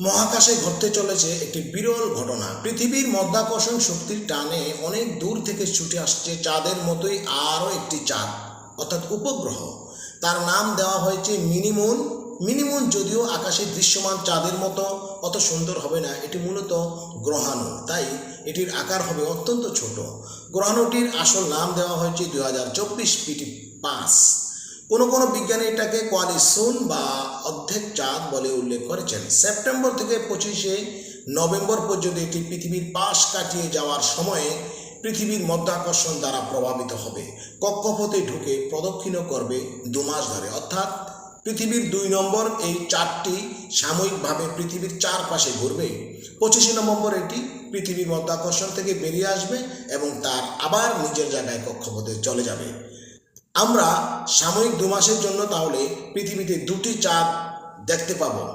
মহাকাশে ঘটতে চলেছে একটি বিরল ঘটনা। পৃথিবীর মাধ্যাকর্ষণ শক্তির টানে অনেক দূর থেকে ছুটে আসছে চাঁদের মতোই আরও একটি চাঁদ, অর্থাৎ উপগ্রহ। তার নাম দেওয়া হয়েছে মিনিমুন। মিনিমুন যদিও আকাশে দৃশ্যমান চাঁদের মতো অত সুন্দর হবে না, এটি মূলত গ্রহাণু, তাই এটির আকার হবে অত্যন্ত ছোট। গ্রহাণুটির আসল নাম দেওয়া হয়েছে 2024 PT5। কোনো বিজ্ঞানী এটাকে কোয়ালিসুন বা অর্ধেক চাঁদ বলে উল্লেখ করেছেন। সেপ্টেম্বর থেকে 25শে নভেম্বর পর্যন্ত এটি পৃথিবীর পাশ কাটিয়ে যাওয়ার সময়ে পৃথিবীর মাধ্যাকর্ষণ দ্বারা প্রভাবিত হবে। কক্ষপথে ঢুকে প্রদক্ষিণ করবে 2 মাস ধরে, অর্থাৎ পৃথিবীর 2 নম্বর এই চাঁদটি সাময়িকভাবে পৃথিবীর চারপাশে ঘুরবে। 25শে নভেম্বর এটি পৃথিবীর মাধ্যাকর্ষণ থেকে বেরিয়ে আসবে এবং তার আবার নিজের জায়গায় কক্ষপথে চলে যাবে। আমরা সাময়িক 2 মাসের জন্য তাহলে পৃথিবীতে 2টি চাঁদ দেখতে পাবো।